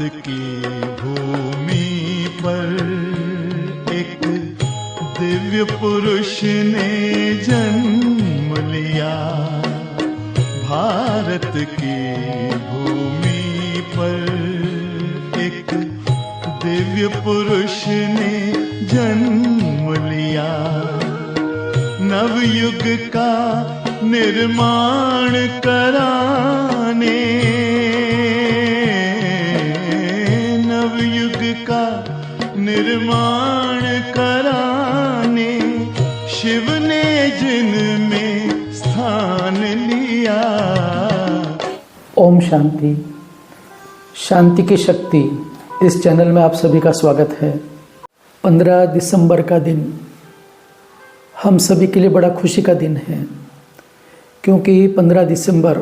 की भूमि पर एक दिव्य पुरुष ने जन्म लिया। भारत की भूमि पर एक दिव्य पुरुष ने जन्म लिया। नवयुग का निर्माण कराने, नवयुग का निर्माण कराने शिव ने जिनमें स्थान लिया। ओम शांति। शांति की शक्ति इस चैनल में आप सभी का स्वागत है। 15 दिसंबर का दिन हम सभी के लिए बड़ा खुशी का दिन है, क्योंकि 15 दिसंबर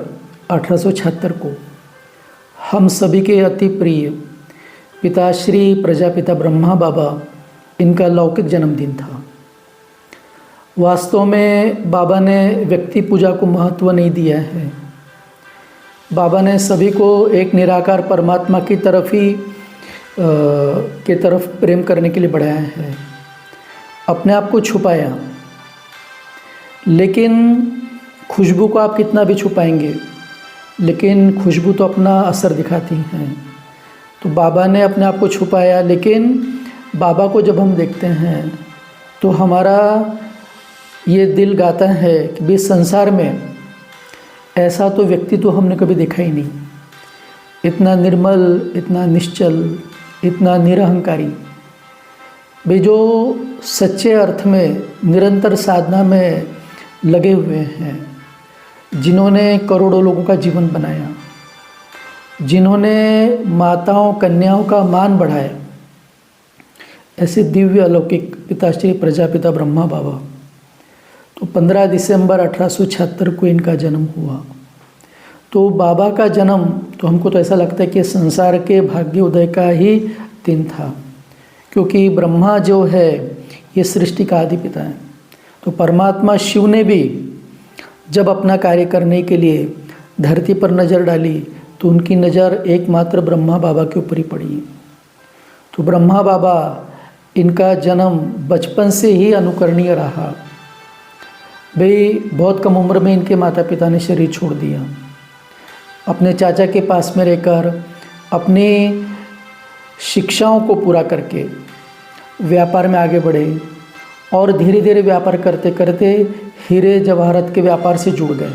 1876 को हम सभी के अति प्रिय पिताश्री प्रजापिता ब्रह्मा बाबा, इनका लौकिक जन्मदिन था। वास्तव में बाबा ने व्यक्ति पूजा को महत्व नहीं दिया है। बाबा ने सभी को एक निराकार परमात्मा की तरफ ही के तरफ प्रेम करने के लिए बढ़ाया है। अपने आप को छुपाया, लेकिन खुशबू को आप कितना भी छुपाएंगे, लेकिन खुशबू तो अपना असर दिखाती हैं। तो बाबा ने अपने आप को छुपाया, लेकिन बाबा को जब हम देखते हैं तो हमारा ये दिल गाता है कि भी संसार में ऐसा तो व्यक्ति तो हमने कभी देखा ही नहीं। इतना निर्मल, इतना निश्चल, इतना निरहंकारी, वे जो सच्चे अर्थ में निरंतर साधना में लगे हुए हैं, जिन्होंने करोड़ों लोगों का जीवन बनाया, जिन्होंने माताओं कन्याओं का मान बढ़ाया, ऐसे दिव्य अलौकिक पिताश्री प्रजापिता ब्रह्मा बाबा। तो 15 दिसंबर 1876 को इनका जन्म हुआ। तो बाबा का जन्म तो हमको तो ऐसा लगता है कि संसार के भाग्य उदय का ही दिन था, क्योंकि ब्रह्मा जो है ये सृष्टि का आदि पिता है। तो परमात्मा शिव ने भी जब अपना कार्य करने के लिए धरती पर नज़र डाली तो उनकी नज़र एकमात्र ब्रह्मा बाबा के ऊपर ही पड़ी। तो ब्रह्मा बाबा, इनका जन्म बचपन से ही अनुकरणीय रहा। भाई बहुत कम उम्र में इनके माता पिता ने शरीर छोड़ दिया। अपने चाचा के पास में रहकर अपनी शिक्षाओं को पूरा करके व्यापार में आगे बढ़े और धीरे धीरे व्यापार करते करते हीरे जवाहरात के व्यापार से जुड़ गए।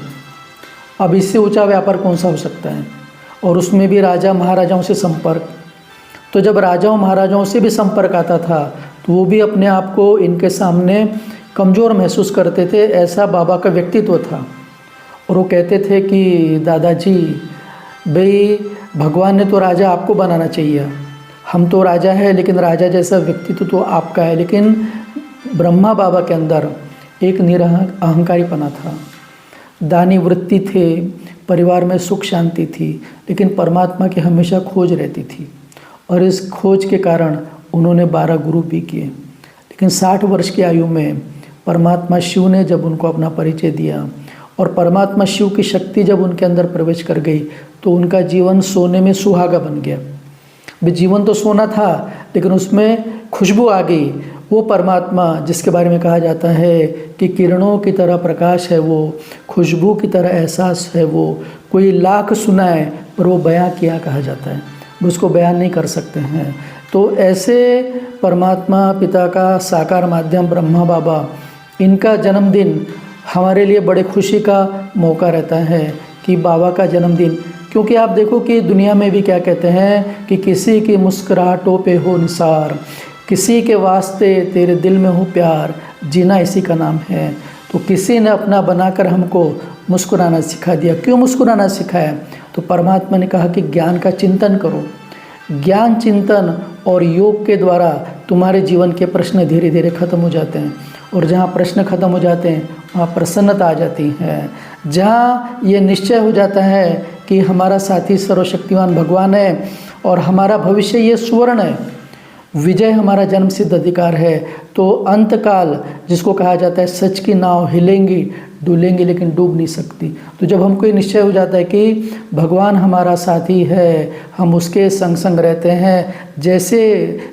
अब इससे ऊंचा व्यापार कौन सा हो सकता है, और उसमें भी राजा महाराजाओं से संपर्क। तो जब राजाओं महाराजाओं से भी संपर्क आता था तो वो भी अपने आप को इनके सामने कमज़ोर महसूस करते थे। ऐसा बाबा का व्यक्तित्व था। और वो कहते थे कि दादाजी, भाई भगवान ने तो राजा आपको बनाना चाहिए, हम तो राजा है, लेकिन राजा जैसा व्यक्तित्व तो आपका है। लेकिन ब्रह्मा बाबा के अंदर एक अहंकारीपना था, दानी वृत्ति थे, परिवार में सुख शांति थी, लेकिन परमात्मा की हमेशा खोज रहती थी। और इस खोज के कारण उन्होंने 12 गुरु भी किए। लेकिन 60 वर्ष की आयु में परमात्मा शिव ने जब उनको अपना परिचय दिया और परमात्मा शिव की शक्ति जब उनके अंदर प्रवेश कर गई तो उनका जीवन सोने में सुहागा बन गया। वे जीवन तो सोना था, लेकिन उसमें खुशबू आ गई। वो परमात्मा जिसके बारे में कहा जाता है कि किरणों की तरह प्रकाश है वो, खुशबू की तरह एहसास है वो, कोई लाख सुनाए पर वो बयां किया कहा जाता है, उसको बयान नहीं कर सकते हैं। तो ऐसे परमात्मा पिता का साकार माध्यम ब्रह्मा बाबा, इनका जन्मदिन हमारे लिए बड़े खुशी का मौका रहता है कि बाबा का जन्मदिन। क्योंकि आप देखो कि दुनिया में भी क्या कहते हैं कि किसी की मुस्कुराहटों पे हो निसार, किसी के वास्ते तेरे दिल में हो प्यार, जीना इसी का नाम है। तो किसी ने अपना बनाकर हमको मुस्कुराना सिखा दिया। क्यों मुस्कुराना सिखाया? तो परमात्मा ने कहा कि ज्ञान का चिंतन करो। ज्ञान चिंतन और योग के द्वारा तुम्हारे जीवन के प्रश्न धीरे धीरे खत्म हो जाते हैं, और जहाँ प्रश्न खत्म हो जाते हैं वहाँ प्रसन्नता आ जाती है। जहाँ ये निश्चय हो जाता है कि हमारा साथी सर्वशक्तिमान भगवान है और हमारा भविष्य ये सुवर्ण है, विजय हमारा जन्म सिद्ध अधिकार है। तो अंतकाल जिसको कहा जाता है सच की नाव हिलेंगी डुलेंगी लेकिन डूब नहीं सकती। तो जब हमको ये निश्चय हो जाता है कि भगवान हमारा साथी है, हम उसके संग संग रहते हैं जैसे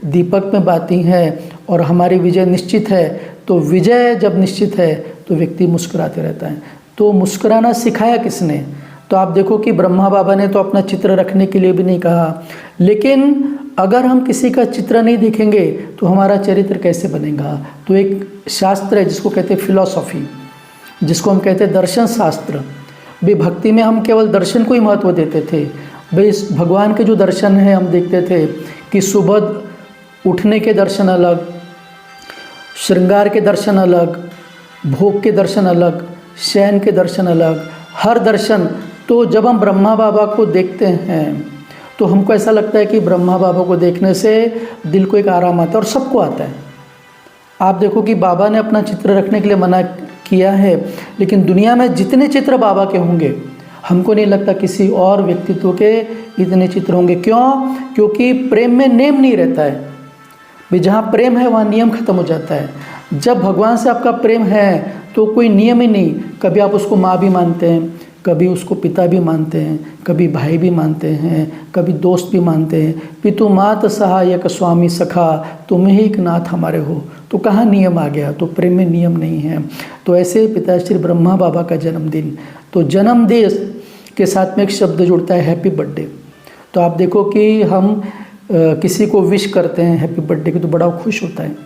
दीपक में बाती हैं और हमारी विजय निश्चित है, तो विजय जब निश्चित है तो व्यक्ति मुस्कुराते रहता है। तो मुस्कुराना सिखाया किसने? तो आप देखो कि ब्रह्मा बाबा ने तो अपना चित्र रखने के लिए भी नहीं कहा, लेकिन अगर हम किसी का चित्र नहीं देखेंगे तो हमारा चरित्र कैसे बनेगा? तो एक शास्त्र है जिसको कहते हैं फिलॉसफी, जिसको हम कहते हैं दर्शन शास्त्र। भाई भक्ति में हम केवल दर्शन को ही महत्व देते थे। भाई भगवान के जो दर्शन है हम देखते थे कि सुबह उठने के दर्शन अलग, श्रृंगार के दर्शन अलग, भोग के दर्शन अलग, शयन के दर्शन अलग, हर दर्शन। तो जब हम ब्रह्मा बाबा को देखते हैं तो हमको ऐसा लगता है कि ब्रह्मा बाबा को देखने से दिल को एक आराम आता है, और सबको आता है। आप देखो कि बाबा ने अपना चित्र रखने के लिए मना किया है, लेकिन दुनिया में जितने चित्र बाबा के होंगे हमको नहीं लगता किसी और व्यक्तित्व के इतने चित्र होंगे। क्यों? क्योंकि प्रेम में नेम नहीं रहता है। भाई जहाँ प्रेम है वहाँ नियम खत्म हो जाता है। जब भगवान से आपका प्रेम है तो कोई नियम ही नहीं। कभी आप उसको माँ भी मानते हैं, कभी उसको पिता भी मानते हैं, कभी भाई भी मानते हैं, कभी दोस्त भी मानते हैं। पितु मात सहायक स्वामी सखा तुम ही एक नाथ हमारे हो। तो कहाँ नियम आ गया? तो प्रेम में नियम नहीं है। तो ऐसे पिताश्री ब्रह्मा बाबा का जन्मदिन, तो जन्मदिन के साथ में एक शब्द जुड़ता है हैप्पी बर्थडे। तो आप देखो कि हम किसी को विश करते हैं हैप्पी बर्थडे की तो बड़ा खुश होता है,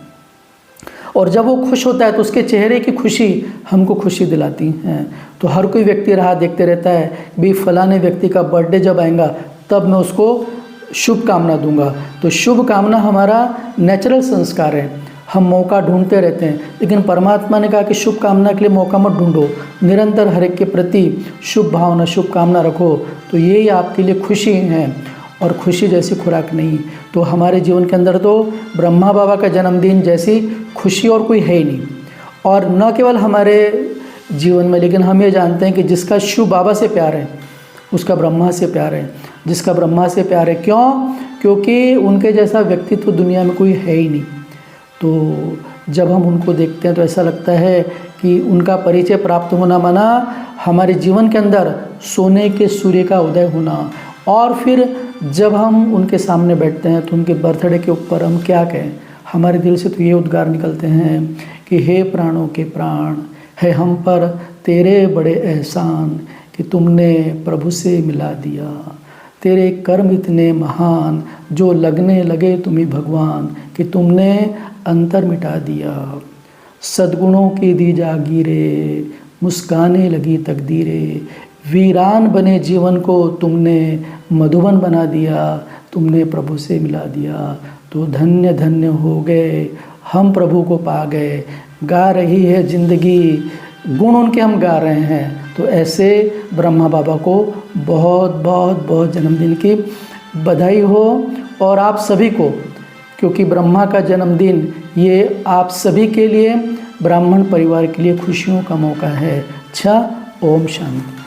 और जब वो खुश होता है तो उसके चेहरे की खुशी हमको खुशी दिलाती हैं। तो हर कोई व्यक्ति राह देखते रहता है भी फलाने व्यक्ति का बर्थडे जब आएगा तब मैं उसको शुभ कामना दूंगा। तो शुभ कामना हमारा नेचुरल संस्कार है, हम मौका ढूंढते रहते हैं। लेकिन परमात्मा ने कहा कि शुभ कामना के लिए मौका मत ढूंढो, निरंतर हर एक के प्रति शुभ भावना शुभ कामना रखो। तो यही आपके लिए खुशी है, और खुशी जैसी खुराक नहीं। तो हमारे जीवन के अंदर तो ब्रह्मा बाबा का जन्मदिन जैसी खुशी और कोई है ही नहीं। और न केवल हमारे जीवन में, लेकिन हम ये जानते हैं कि जिसका शिव बाबा से प्यार है उसका ब्रह्मा से प्यार है, जिसका ब्रह्मा से प्यार है। क्यों? क्योंकि उनके जैसा व्यक्तित्व दुनिया में कोई है ही नहीं। तो जब हम उनको देखते हैं तो ऐसा लगता है कि उनका परिचय प्राप्त होना माना हमारे जीवन के अंदर सोने के सूर्य का उदय होना। और फिर जब हम उनके सामने बैठते हैं तो उनके बर्थडे के ऊपर हम क्या कहें? हमारे दिल से तो ये उद्गार निकलते हैं कि हे प्राणों के प्राण, है हम पर तेरे बड़े एहसान कि तुमने प्रभु से मिला दिया। तेरे कर्म इतने महान जो लगने लगे तुम्हें भगवान कि तुमने अंतर मिटा दिया। सद्गुणों की दी जागीरे मुस्काने लगी तकदीरे, वीरान बने जीवन को तुमने मधुबन बना दिया। तुमने प्रभु से मिला दिया। तो धन्य धन्य हो गए हम, प्रभु को पा गए। गा रही है जिंदगी, गुण उनके हम गा रहे हैं। तो ऐसे ब्रह्मा बाबा को बहुत बहुत बहुत जन्मदिन की बधाई हो। और आप सभी को, क्योंकि ब्रह्मा का जन्मदिन ये आप सभी के लिए, ब्राह्मण परिवार के लिए खुशियों का मौका है। अच्छा, ओम शांति।